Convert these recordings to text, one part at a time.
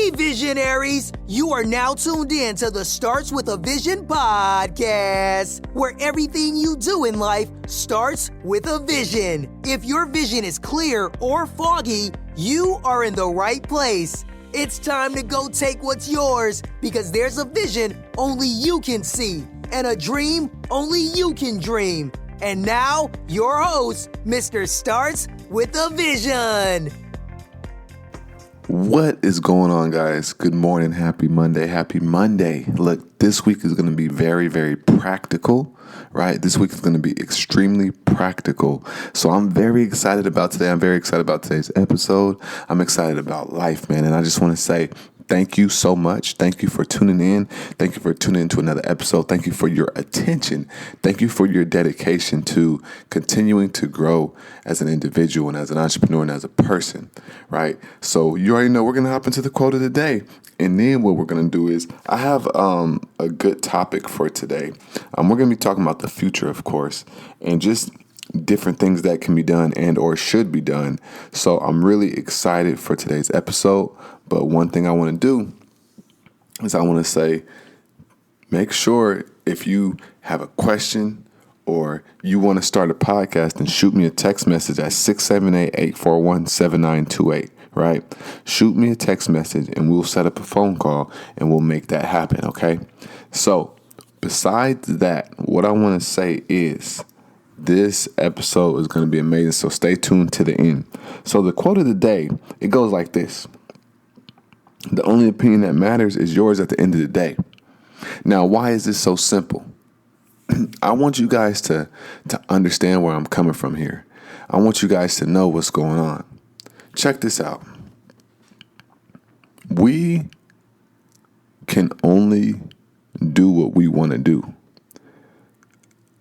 Hey, visionaries! You are now tuned in to the Starts with a Vision podcast, where everything you do in life starts with a vision. If your vision is clear or foggy, you are in the right place. It's time to go take what's yours, because there's a vision only you can see, and a dream only you can dream. And now, your host, Mr. Starts with a Vision. What is going on, guys? Good morning. Happy Monday. Happy Monday. Look, this week is going to be very, very practical, right? This week is going to be extremely practical. So I'm very excited about today. I'm very excited about today's episode. I'm excited about life, man. And I just want to say thank you so much. Thank you for tuning in. Thank you for tuning in to another episode. Thank you for your attention. Thank you for your dedication to continuing to grow as an individual and as an entrepreneur and as a person, right? So you already know we're going to hop into the quote of the day. And then what we're going to do is I have a good topic for today. We're going to be talking about the future, of course, and just different things that can be done and or should be done. So I'm really excited for today's episode. But one thing I want to do is I want to say, make sure if you have a question or you want to start a podcast, and shoot me a text message at 678-841-7928, right? Shoot me a text message and we'll set up a phone call and we'll make that happen, okay? So besides that, what I want to say is this episode is going to be amazing, so stay tuned to the end. So the quote of the day, it goes like this. The only opinion that matters is yours at the end of the day. Now, why is this so simple? I want you guys to understand where I'm coming from here. I want you guys to know what's going on. Check this out. We can only do what we want to do.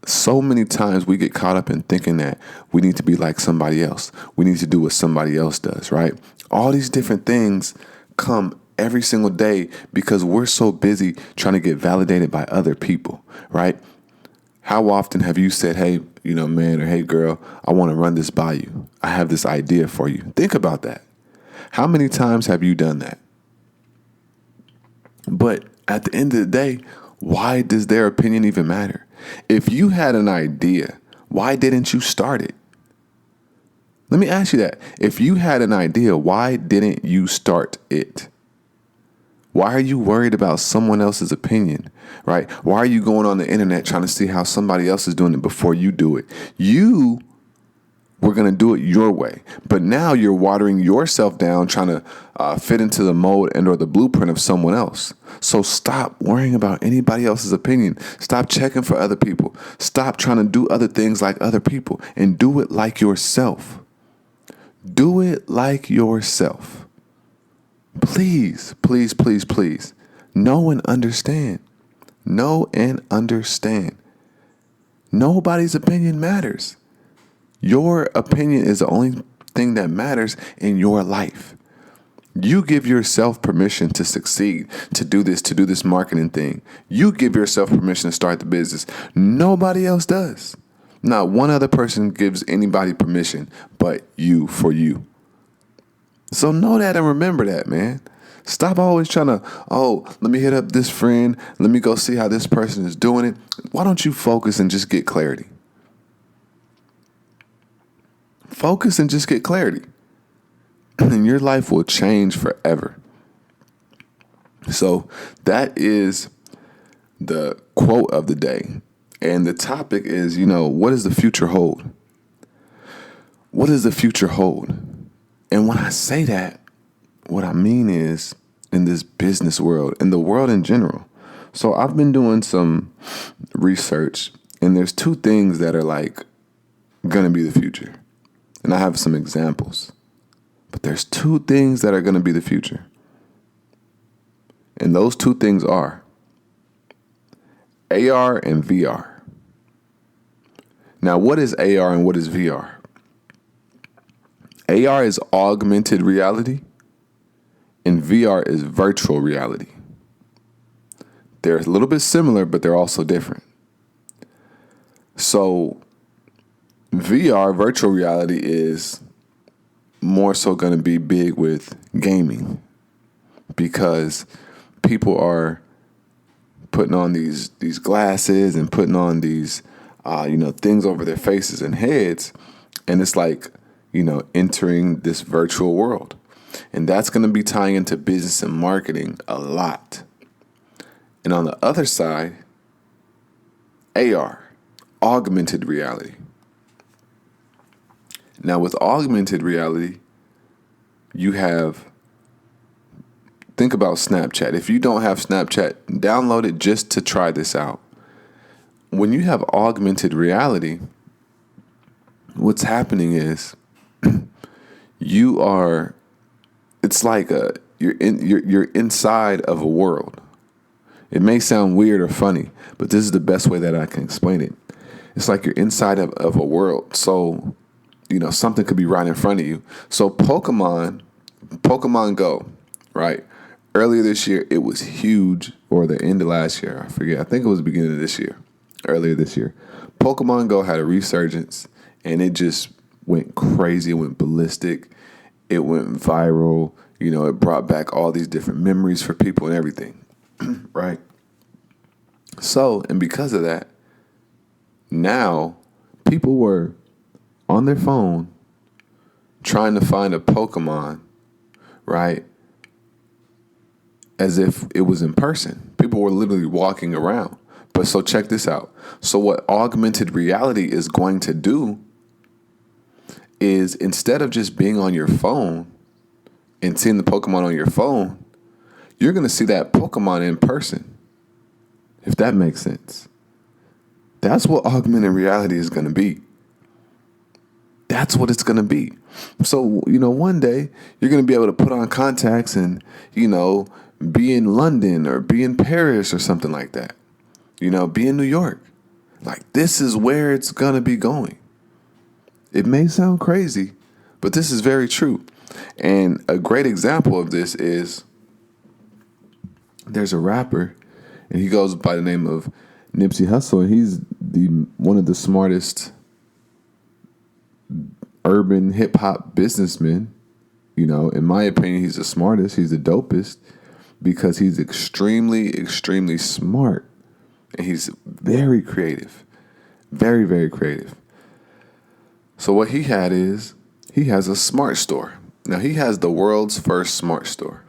So many times we get caught up in thinking that we need to be like somebody else. We need to do what somebody else does, right? All these different things come every single day because we're so busy trying to get validated by other people, right? How often have you said, hey, man, or hey, girl, I want to run this by you. I have this idea for you. Think about that. How many times have you done that? But at the end of the day, why does their opinion even matter? If you had an idea, why didn't you start it? Let me ask you that. If you had an idea, why didn't you start it? Why are you worried about someone else's opinion, right? Why are you going on the internet trying to see how somebody else is doing it before you do it? You were going to do it your way, but now you're watering yourself down trying to fit into the mold and or the blueprint of someone else. So stop worrying about anybody else's opinion. Stop checking for other people. Stop trying to do other things like other people and do it like yourself. Do it like yourself. Please, please, please, please. Know and understand. Know and understand. Nobody's opinion matters. Your opinion is the only thing that matters in your life. You give yourself permission to succeed, to do this marketing thing. You give yourself permission to start the business. Nobody else does. Not one other person gives anybody permission but you for you. So know that and remember that, man. Stop always trying to, let me hit up this friend. Let me go see how this person is doing it. Why don't you focus and just get clarity? Focus and just get clarity. And your life will change forever. So that is the quote of the day. And the topic is, what does the future hold? What does the future hold? And when I say that, what I mean is in this business world, in the world in general. So I've been doing some research, and there's two things that are going to be the future. And I have some examples. But there's two things that are going to be the future. And those two things are AR and VR. Now, what is AR and what is VR? AR is augmented reality, and VR is virtual reality. They're a little bit similar, but they're also different. So VR, virtual reality, is more so going to be big with gaming. because people are putting on these glasses and putting on these things over their faces and heads, and it's like entering this virtual world, and that's going to be tying into business and marketing a lot. And on the other side, AR, augmented reality. Now with augmented reality, think about Snapchat. If you don't have Snapchat, download it just to try this out. When you have augmented reality, what's happening is it's like you're inside of a world. It may sound weird or funny, but this is the best way that I can explain it. It's like you're inside of a world. So, something could be right in front of you. So Pokemon Go, right? Earlier this year, it was huge, or the end of last year, I forget. I think it was the beginning of this year, earlier this year. Pokemon Go had a resurgence, and it just went crazy. It went ballistic. It went viral. It brought back all these different memories for people and everything, right? So, and because of that, now people were on their phone trying to find a Pokemon, right? As if it was in person. People were literally walking around. But so check this out. So what augmented reality is going to do is, instead of just being on your phone and seeing the Pokemon on your phone, you're going to see that Pokemon in person. If that makes sense. That's what augmented reality is going to be. That's what it's going to be. So, one day you're going to be able to put on contacts and, be in London or be in Paris or something like that. Be in New York. Like, this is where it's going to be going. It may sound crazy, but this is very true. And a great example of this is, there's a rapper, and he goes by the name of Nipsey Hussle, and he's one of the smartest urban hip hop businessmen. In my opinion, he's the smartest. He's the dopest because he's extremely, extremely smart, and he's very creative, very, very creative. So what he has a smart store. Now he has the world's first smart store.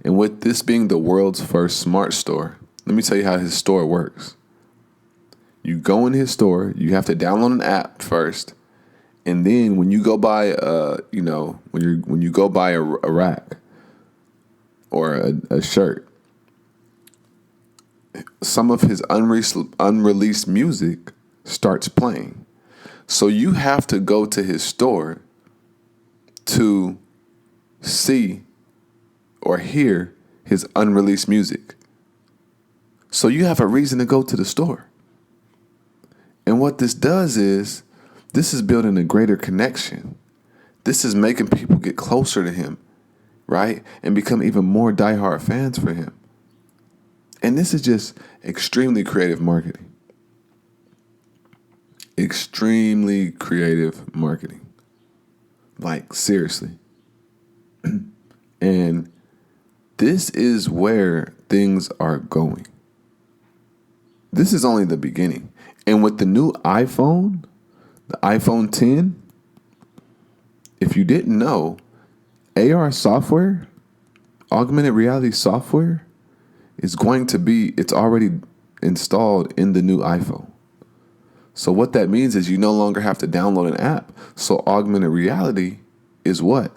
And with this being the world's first smart store, let me tell you how his store works. You go in his store, you have to download an app first, and then when you go buy when you go buy a rack or a shirt, some of his unreleased music starts playing. So you have to go to his store to see or hear his unreleased music. So you have a reason to go to the store. And what this does is, this is building a greater connection. This is making people get closer to him, right? And become even more diehard fans for him. And this is just extremely creative marketing. Extremely creative marketing. Like, seriously. And this is where things are going. This is only the beginning. And with the new iPhone, the iPhone 10, if you didn't know, AR software, augmented reality software, is it's already installed in the new iPhone. So what that means is you no longer have to download an app. So augmented reality is what?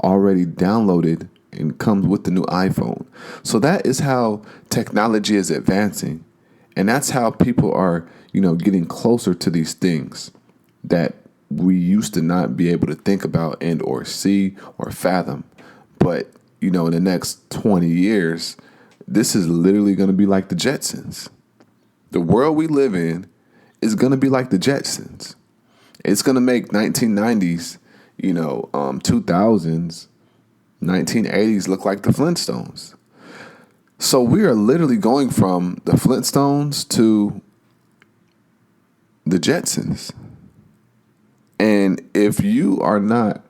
Already downloaded and comes with the new iPhone. So that is how technology is advancing. And that's how people are, getting closer to these things that we used to not be able to think about and or see or fathom. But, in the next 20 years, this is literally going to be like the Jetsons. The world we live in is going to be like the Jetsons. It's going to make 1990s, 2000s, 1980s look like the Flintstones. So we are literally going from the Flintstones to the Jetsons. And if you're not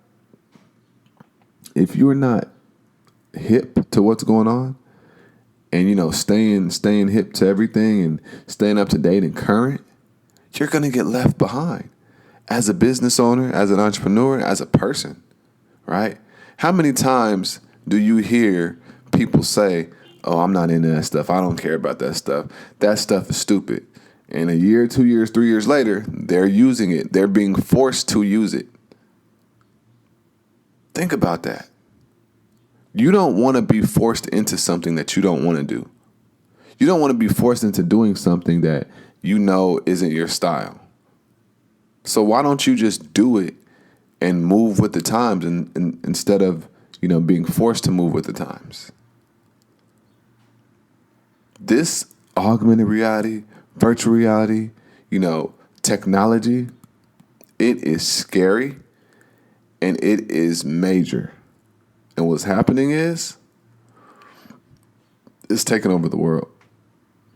hip to what's going on and, staying hip to everything and staying up to date and current, you're going to get left behind as a business owner, as an entrepreneur, as a person, right? How many times do you hear people say, oh, I'm not into that stuff. I don't care about that stuff. That stuff is stupid. And a year, 2 years, 3 years later, they're using it. They're being forced to use it. Think about that. You don't want to be forced into something that you don't want to do. You don't want to be forced into doing something that you know isn't your style. So why don't you just do it and move with the times and instead of, being forced to move with the times? This augmented reality, virtual reality, technology, it is scary and it is major. And what's happening is it's taking over the world.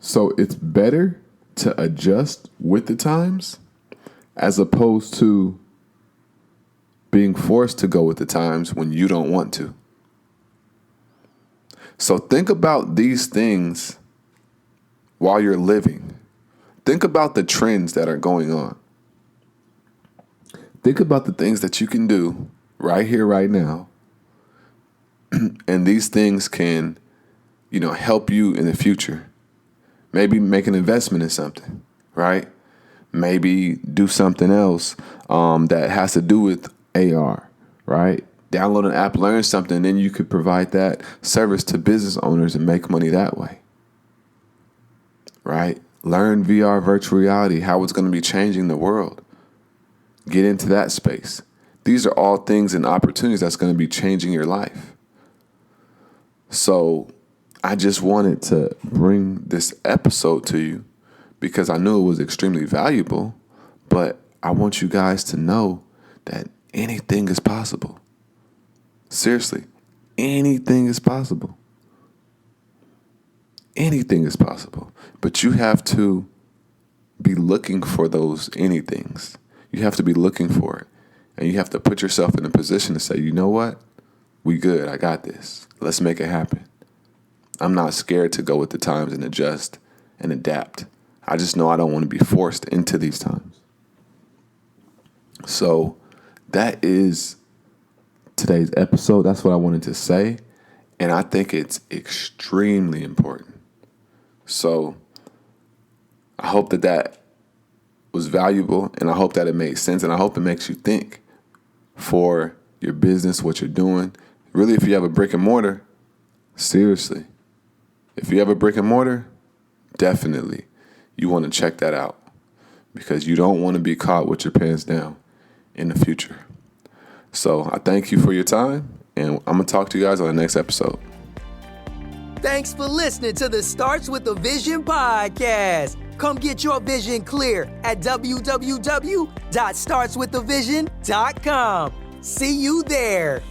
So it's better to adjust with the times as opposed to being forced to go with the times when you don't want to. So think about these things while you're living. Think about the trends that are going on. Think about the things that you can do right here, right now. And these things can, help you in the future. Maybe make an investment in something, right? Maybe do something else that has to do with AR, right? Download an app, learn something, and then you could provide that service to business owners and make money that way, right? Learn VR, virtual reality, how it's going to be changing the world. Get into that space. These are all things and opportunities that's going to be changing your life. So I just wanted to bring this episode to you because I knew it was extremely valuable, but I want you guys to know that anything is possible. Seriously, anything is possible. Anything is possible. But you have to be looking for those anythings. You have to be looking for it. And you have to put yourself in a position to say, you know what? We good. I got this. Let's make it happen. I'm not scared to go with the times and adjust and adapt. I just know I don't want to be forced into these times. So that is today's episode. That's what I wanted to say. And I think it's extremely important. So I hope that was valuable, and I hope that it made sense, and I hope it makes you think for your business, what you're doing. Really, if you have a brick and mortar, seriously, if you have a brick and mortar, definitely you want to check that out because you don't want to be caught with your pants down in the future. So I thank you for your time, and I'm going to talk to you guys on the next episode. Thanks for listening to the Starts with a Vision podcast. Come get your vision clear at www.startswithavision.com. See you there.